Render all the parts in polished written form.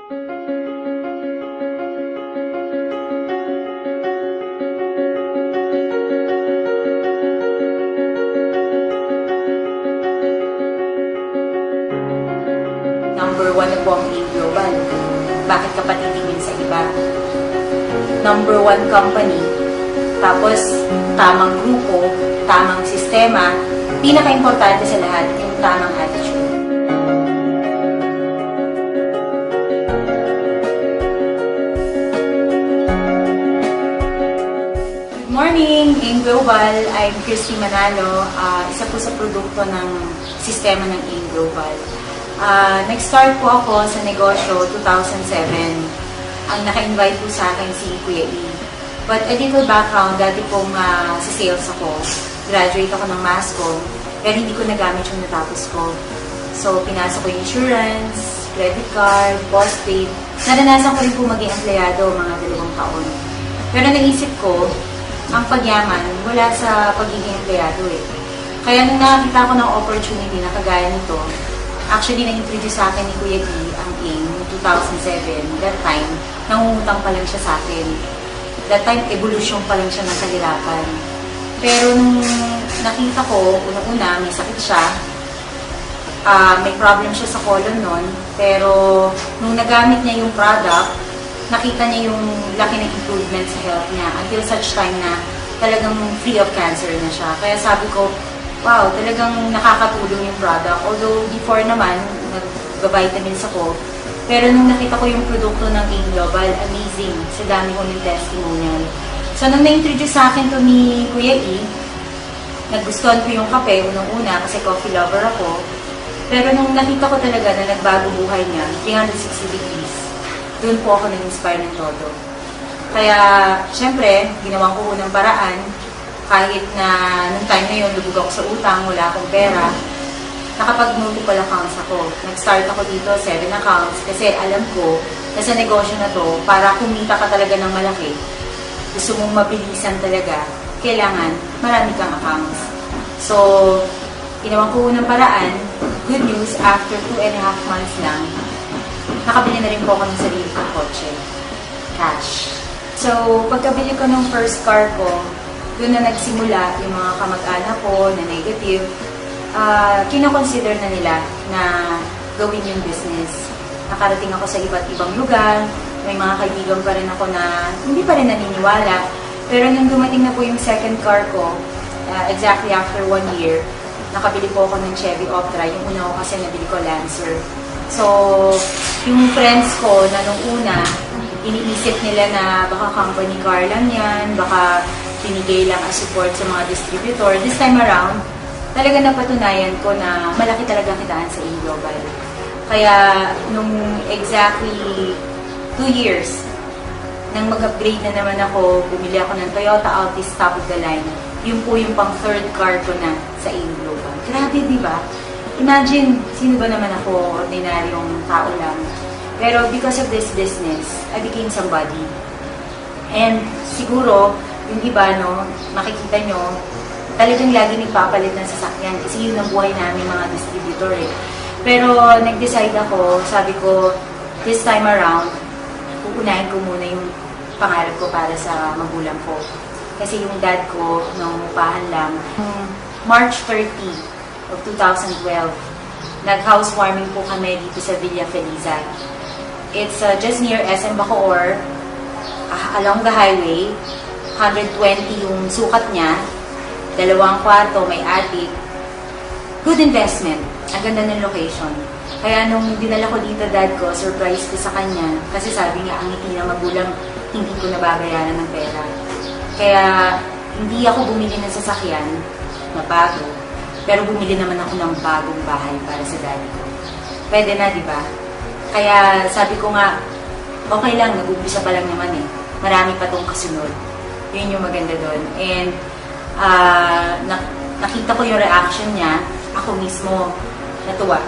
Number 1 na po ang AIM Global. Bakit ka pa titingin sa iba? Number 1 company, tapos tamang grupo, tamang sistema, pinaka-importante sa lahat, yung tamang attitude. Good morning, AIM Global. I'm Christy Manalo, isa po sa produkto ng sistema ng AIM Global. Nag-start po ako sa negosyo 2007. Ang naka-invite po sa akin si Kuya E. But a little background, dati pong sa sales ako. Graduate ako ng mass comm, pero hindi ko nagamit yung natapos ko. So, pinasok ko yung insurance, credit card, postpaid. Naranasan ko rin po maging empleyado mga 2 taon. Pero naisip ko, ang pagyaman wala sa pagiging empleyado eh. Kaya nung nakakita ko ng opportunity na kagaya nito, actually, na-introduce sa akin ni Kuya E ang AIM noong 2007. That time, nangungutang pa lang siya sa akin. That time, evolution pa lang siya ng kahirapan. Pero nung nakita ko, unang-una, may sakit siya. May problem siya sa colon nun. Pero nung nagamit niya yung product, nakita niya yung laki ng improvement sa health niya until such time na talagang free of cancer na siya. Kaya sabi ko, wow, talagang nakakatulong yung product. Although before naman, nag-vitamins ako. Pero nung nakita ko yung produkto ng AIM Global, amazing. Sa dami ko ng testimonial. So nung na-introduce sa akin to ni Kuya E, nagustuhan ko yung kape, unang-una, kasi coffee lover ako. Pero nung nakita ko talaga na nagbago buhay niya, 360 degrees, doon po ako nag-inspire ng todo. Kaya, syempre, ginawa ko unang paraan. Kahit na nung time na yun, lubog ako sa utang, wala akong pera, nakapag-multiple accounts ako. Nag-start ako dito, 7 accounts, kasi alam ko na sa negosyo na to, para kumita ka talaga ng malaki, gusto mong mabilisan talaga, kailangan marami kang accounts. So, ginawa ko unang paraan. Good news, after 2.5 months lang, nakabili na rin po ako ng sarili kong kotse. Cash. So, pagkabili ko ng first car ko, doon na nagsimula yung mga kamag-anak ko na negative. Kinoconsider na nila na gawin yung business. Nakarating ako sa iba't ibang lugar. May mga kaibigan pa rin ako na hindi pa rin naniniwala. Pero nung dumating na po yung second car ko, exactly after 1 year, nakabili po ako ng Chevy Optra. Yung una ko kasi nabili ko Lancer. So, yung friends ko na nung una, iniisip nila na baka company car lang yan, baka pinigay lang as support sa mga distributor. This time around, talaga napatunayan ko na malaki talaga kitaan sa AIM Global. Kaya, nung exactly 2 years, nang mag-upgrade na naman ako, bumili ako ng Toyota Altis top of the line. Yun po yung pang third car ko na sa AIM Global. Grabe, di ba? Imagine, sino ba naman ako, ordinaryong tao lang. Pero because of this business, I became somebody. And siguro, yung iba, no, makikita nyo, talagang lagi nagpapalit ng sasakyan kasi yun ang buhay namin mga distributor eh. Pero nag-decide ako, sabi ko, this time around, pupunahin ko muna yung pangarap ko para sa magulang ko. Kasi yung dad ko, nung upahan lang, March 30 of 2012, nag-housewarming po kami dito sa Villa Feliza. It's just near SM Bacoor, along the highway. 120 yung sukat niya, 2 kwarto, may attic. Good investment. Ang ganda ng location. Kaya nung dinala ko dito dad ko, surprise ko sa kanya. Kasi sabi niya, ang ngiti na magulang, hindi ko nababayaran ng pera. Kaya hindi ako bumili ng sasakyan na bago. Pero bumili naman ako ng bagong bahay para sa daddy ko. Pwede na, di ba? Kaya sabi ko nga, okay lang, nag-umpisa pa lang naman eh. Marami pa tong kasunod. Yun yung maganda doon. And nakita ko yung reaction niya, ako mismo natuwa.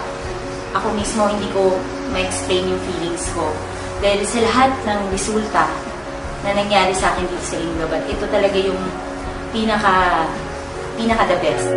Ako mismo hindi ko ma-explain yung feelings ko. Dahil sa lahat ng resulta na nangyari sa akin dito sa AIM Global, ito talaga yung pinaka the best.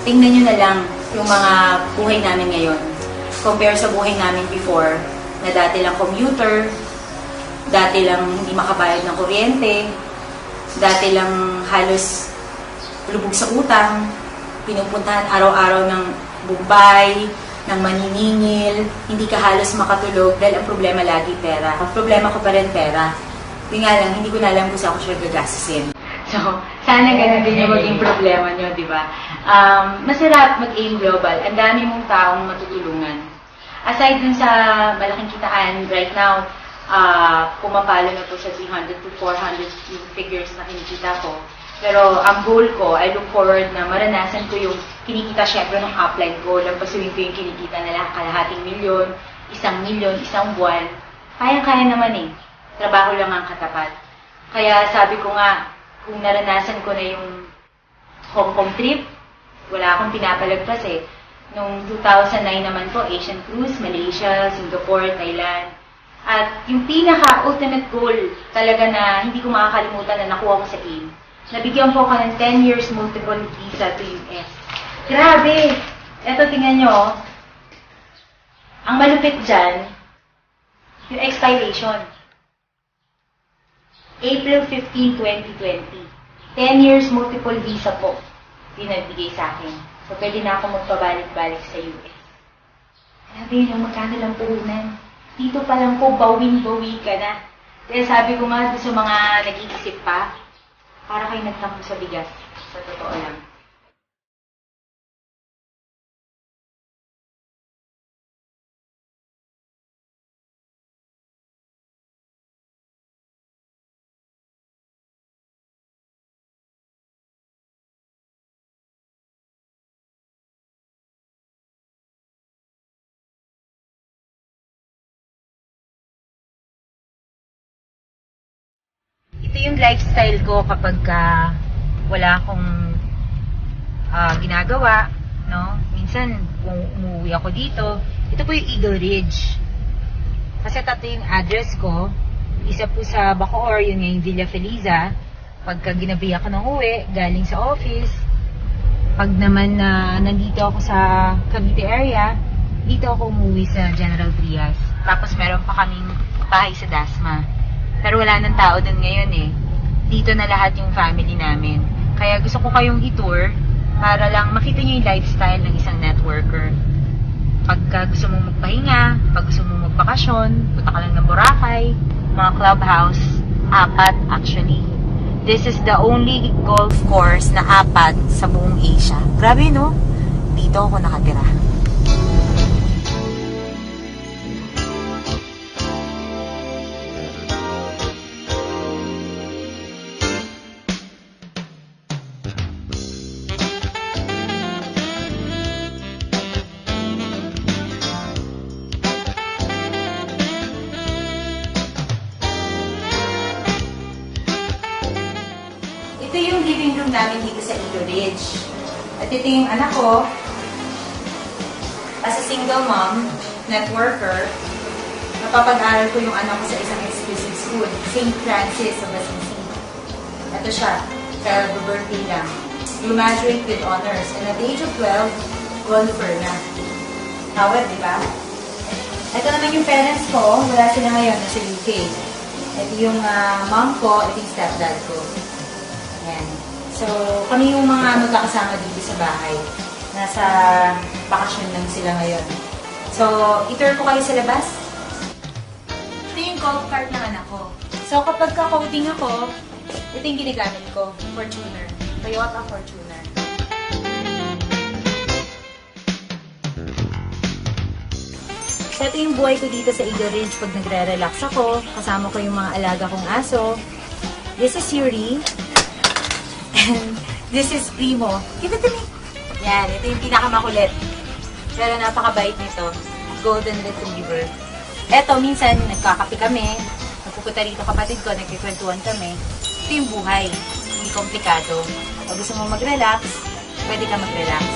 tingnan nyo na lang yung mga buhay namin ngayon. Compare sa buhay namin before, na dati lang commuter, dati lang hindi makabayad ng kuryente, dati lang halos lubog sa utang, pinupuntahan araw-araw ng Bombay, ng maniningil, hindi ka halos makatulog dahil ang problema lagi pera. Ang problema ko pa rin pera. Yung nga lang, hindi ko na alam kung saan ko siya gagastusin. So, sana ganun din yung maging problema nyo, di ba? Masarap mag-aim global. Ang dami mong taong matutulungan. Aside dun sa malaking kitaan, right now, pumapalo na po sa 300 to 400 yung figures na kinikita ko. Pero ang goal ko, I look forward na maranasan ko yung kinikita syempre ng upline ko. Lampasuin ko yung kinikita nila kalahating milyon, 1 milyon, isang buwan. Kaya-kaya naman eh. Trabaho lang ang katapat. Kaya sabi ko nga, kung naranasan ko na yung Hong Kong trip, wala akong pinapalagpas eh. Noong 2009 naman po, Asian Cruise, Malaysia, Singapore, Thailand. At yung pinaka-ultimate goal talaga na hindi ko makakalimutan na nakuha ko sa AIM. Nabigyan po ako ng 10 years multiple visa to US. Grabe! Eto, tingnan nyo. Ang malupit dyan, yung expiration. April 15, 2020. 10 years multiple visa po. Pinabigay sa akin. So, pwede na ako magpabalik-balik sa US. Grabe yun, magkano lang puhunan. Dito pa lang po, bawing-bawi ka na. Kaya sabi ko nga sa mga nag-iisip pa, para kayo nagtampo sa bigas. Sa totoo lang. Ito yung lifestyle ko kapag wala akong ginagawa, no? Minsan, kung umuwi ako dito, ito po yung Eagle Ridge. Kasi tato yung address ko. Isa po sa Bacoor, yun yung Villa Feliza. Pagka ginabi ako ng uwi, galing sa office. Pag naman nandito ako sa Cavite area, dito ako umuwi sa General Trias. Tapos meron pa kaming bahay sa Dasma. Pero wala nang tao dun ngayon eh. Dito na lahat yung family namin. Kaya gusto ko kayong i-tour para lang makita nyo yung lifestyle ng isang networker. Pagka gusto mong magpahinga, pag gusto mong magbakasyon, punta ka lang ng Boracay, mga clubhouse, 4 actually. This is the only golf course na 4 sa buong Asia. Grabe no? Dito ako nakatira. Ito yung living room namin dito sa Eagle Ridge. At ito yung anak ko. As a single mom, networker, napapag-aral ko yung anak ko sa isang exclusive school, St. Francis of Assisi. Ito siya, sa birthday lang. Graduate with honors. And at the age of 12, golfer na. Howard, di ba? Ito naman yung parents ko. Wala sila ngayon, nasa UK. Ito yung mom ko, ito yung stepdad ko. Ayan. So, kami yung mga magkakasama dito sa bahay. Nasa bakasyon lang sila ngayon. So, i-tour ko kayo sa labas. Ito yung golf cart ng anak ko. So, kapag ka-coding ako, ito yung ginagamit ko. Fortuner. Toyota Fortuner. So, ito yung buhay ko dito sa Eagle Ridge pag nagre-relax ako. Kasama ko yung mga alaga kong aso. This is Yuri. And this is Primo. Kita to me. Yan, ito yung pinakamakulit. Pero napakabait nito. Golden Retriever. Eto, minsan nagkakape kami. Nagpupunta rito kapatid ko, nagkikwentuhan kami. Ito yung buhay. Hindi komplikado. Pag gusto mo mag-relax, pwede ka mag-relax.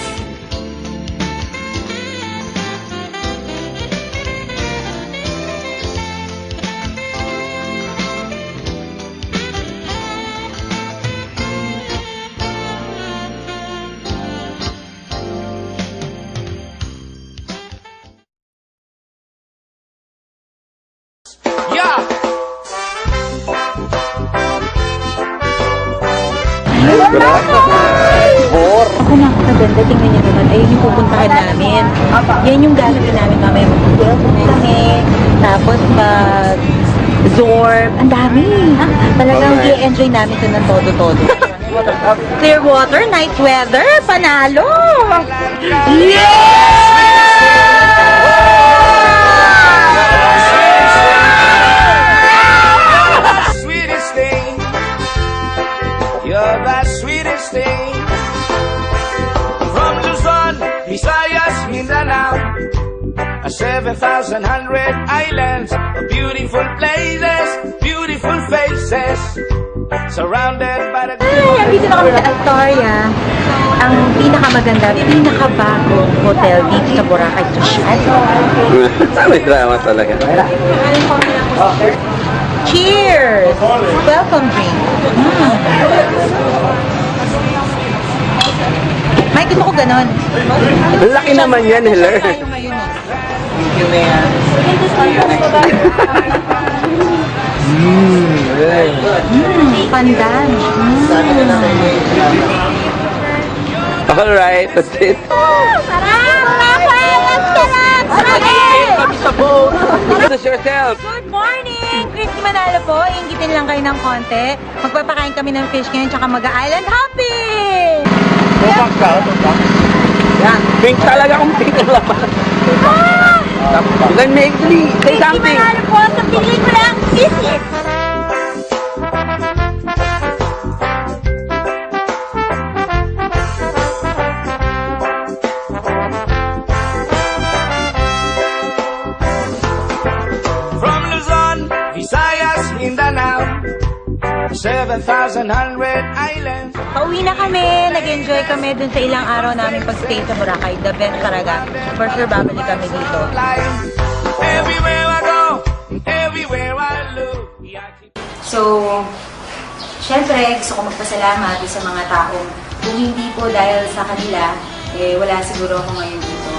Ako nakakaganda, tingnan niyo naman. Ayun yung pupuntahan namin. Yan yung gagawin namin mamaya. Mag-welcome kami. Tapos Zorb. Ang dami. Talagang i-enjoy namin ito ng todo-todo. Clear water, night weather, panalo! Sweetest thing, you're the sweetest thing. From Luzon, Visayas, Mindanao, 7,100 islands, beautiful places, beautiful faces, surrounded by the... Ay, dito na kami sa Astoria. Ang pinakamaganda, pinakabagong hotel dito sa Boracay to May drama talaga. Cheers! Welcome drink. May gusto ko ganon. Laki naman yan, Heller. Tayo ngayon eh. Pandan. Alright, that's it. Introduce yourself. Good morning! Christy Manalo po. Inggitin lang kayo ng konti. Magpapakain kami ng fish ngayon tsaka mag-island hopping! Yan, pink talaga kung pink ang laman. You can make me say Christy something. Manalo po sa pelikulang Visit! From Luzon, Visayas, Mindanao, 7,100 islands. Pauwi na kami. Nag-enjoy kami dun sa ilang araw namin pag-stay sa Boracay. The best talaga. For sure, babalik kami dito. Everywhere I go, everywhere I look. So, syempre, gusto ko magpasalamat sa mga taong kung hindi po dahil sa kanila, wala siguro ako ngayon dito.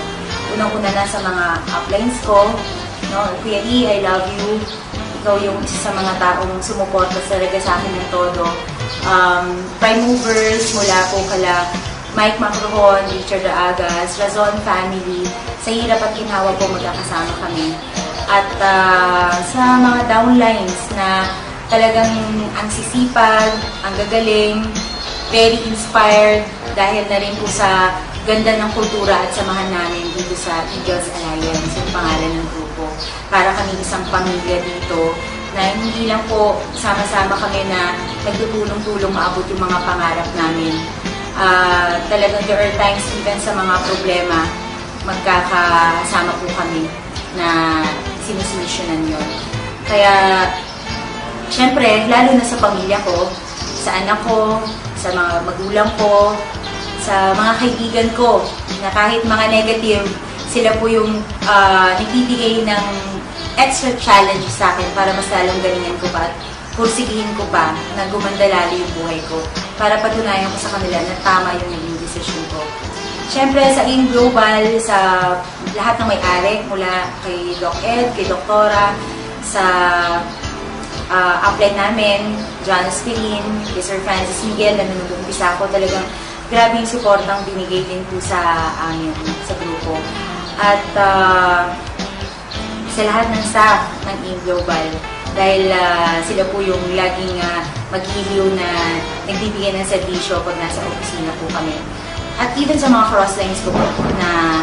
Unang-una na sa mga uplines ko, no? Kuya E, I love you. Ikaw yung isa sa mga taong sumuporta talaga sa akin ng todo. Prime movers, mula po kala Mike Macrohon, Richard Agas, Razon family, sa hirap at ginhawa po magkakasama kami. At sa mga downlines na talagang ang sisipag, ang gagaling, very inspired dahil na rin po sa ganda ng kultura at samahan namin dito sa Eagles Alliance, yung pangalan ng grupo. Para kami isang pamilya dito na hindi lang po sama-sama kami na nagtutulong-tulong maabot yung mga pangarap namin. Talagang there are times even sa mga problema, magkakasama po kami na sinusolusyonan yun. Kaya, syempre, lalo na sa pamilya ko, sa anak ko, sa mga magulang ko, sa mga kaibigan ko, na kahit mga negative, sila po yung nagbibigay ng extra challenge sa akin para mas lalong galingan ko pa at pursigihin ko pa na gumanda lalo yung buhay ko para patunayan ko sa kanila na tama yung naging decision ko. Siyempre, sa AIM Global, sa lahat ng may-ari, mula kay Doc Ed, kay Doktora, sa upline namin, John Spirin, kay Sir Francis Miguel, na nag-umpisa ako, talagang grabe yung supportang binigay din po sa amin, sa grupo. At sa lahat ng staff ng AIM Global, dahil sila po yung laging maghihiliw na nagbibigay ng serbisyo pag nasa opisina po kami. At even sa mga crosslines ko po na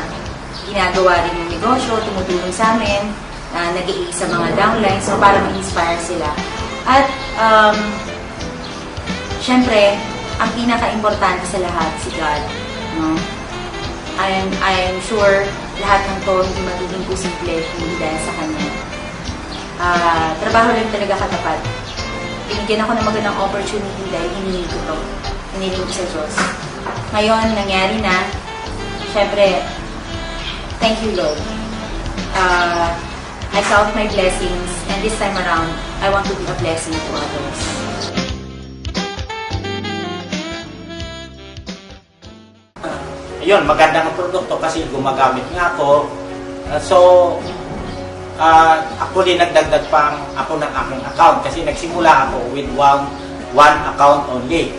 ginagawa rin yung negosyo, tumutulong sa amin, nag-i sa mga downlines, so para ma-inspire sila. At syempre, ang pinaka-importante sa lahat, si God. No? I am sure lahat ng to hindi magiging posible kung dahil sa Kanya. Trabaho lang talaga katapat. Binigyan ako ng magandang opportunity dahil hinihingi ko to. Hinihingi ko sa Diyos. Ngayon, nangyari na. Siyempre, thank you, Lord. I count my blessings, and this time around, I want to be a blessing to others. Ayun, maganda ng produkto kasi gumagamit nga ako. Ako din nagdagdag pang ako ng aking account kasi nagsimula ako with one account only.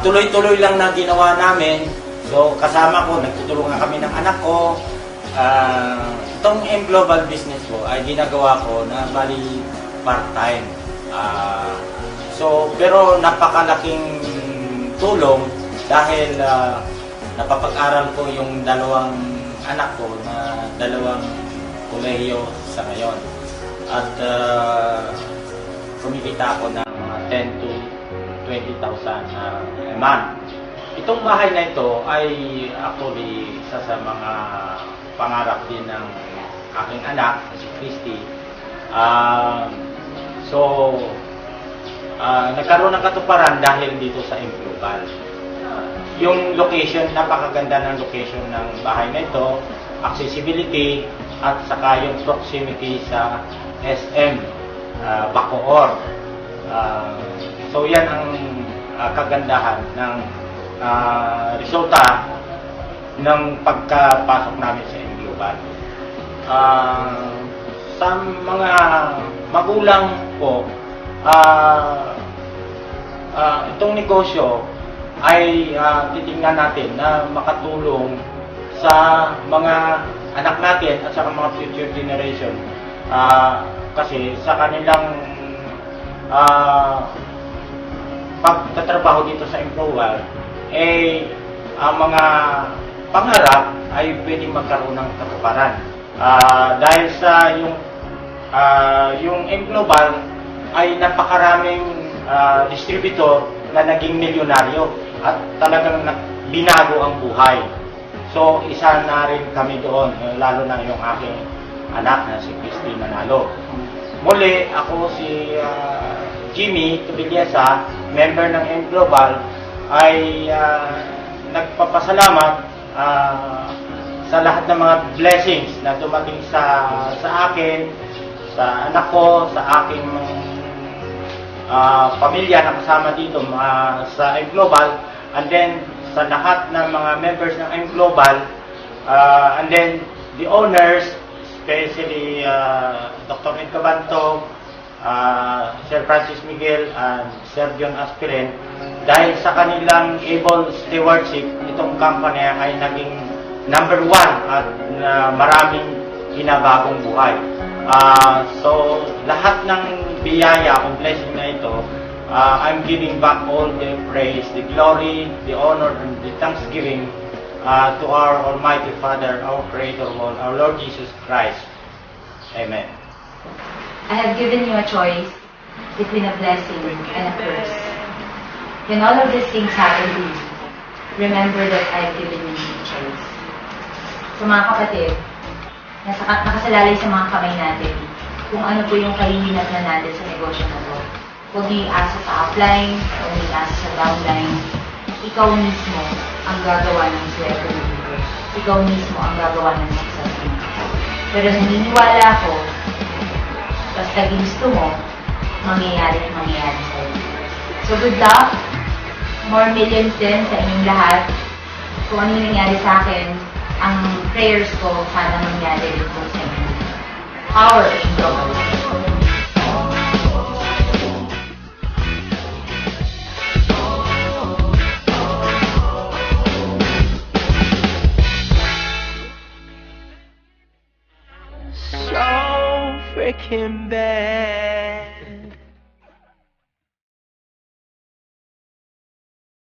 tuloy-tuloy lang na ginawa namin. So kasama ko, nagtutulungan kami ng anak ko. Itong M Global business ko ay ginagawa ko na bali part-time. Pero napakalaking tulong dahil napapag-aral ko yung dalawang anak ko na dalawang kolehiyo sa ngayon. At kumikita ako ng 10 to 20,000 a month. Itong bahay na ito ay actually isa sa mga pangarap din ng aking anak, si Christy. Nagkaroon ng katuparan dahil dito sa M Global. Yung location, napakaganda ng location ng bahay na ito, accessibility, at saka yung proximity sa SM Bacoor. So yan ang kagandahan ng resulta ng pagkapasok namin sa M Global. Sa mga magulang po, itong negosyo ay titingnan natin na makatulong sa mga anak natin at sa mga future generation. Kasi sa kanilang pagtatrabaho dito sa M Global, ang mga pangarap ay pwedeng magkaroon ng katuparan. Dahil sa yung M Global ay napakaraming distributor na naging milyonaryo at talagang binago ang buhay. So, isa na rin kami doon, lalo na yung aking anak na si Christy Manalo. Muli, ako si Jimmy Tubiliasa, member ng M Global, ay nagpapasalamat sa lahat ng mga blessings na dumating sa akin, sa anak ko, sa aking pamilya na kasama dito sa M Global, and then sa lahat ng mga members ng M Global, and then the owners, especially Dr. Ed Cabanto, Sir Francis Miguel, and Sir John Aspirin. Dahil sa kanilang able stewardship, itong company ay naging number 1 at maraming hinabagong buhay. So, lahat ng biyaya, kung blessing na ito, I'm giving back all the praise, the glory, the honor, and the thanksgiving to our Almighty Father, our Creator of all, our Lord Jesus Christ. Amen. I have given you a choice between a blessing and a curse. When all of these things happen to you, remember that I have given you a choice. So mga kapatid, nakasalalay sa mga kamay natin kung ano po yung kahihinatnan natin sa negosyo na to. Huwag niyo iasa sa upline, huwag niyo iasa sa downline. Ikaw mismo ang gagawa ng swerte mo dito. Ikaw mismo ang gagawa ng success mo. Pero naniniwala ako, basta ginusto mo, mangyayari at mangyayari sa'yo. So good luck, more millions din sa inyong lahat. Kung ano yung nangyari sa akin, ang prayers ko sana mangyari rin po sa inyo. Power in global. So freaking bad.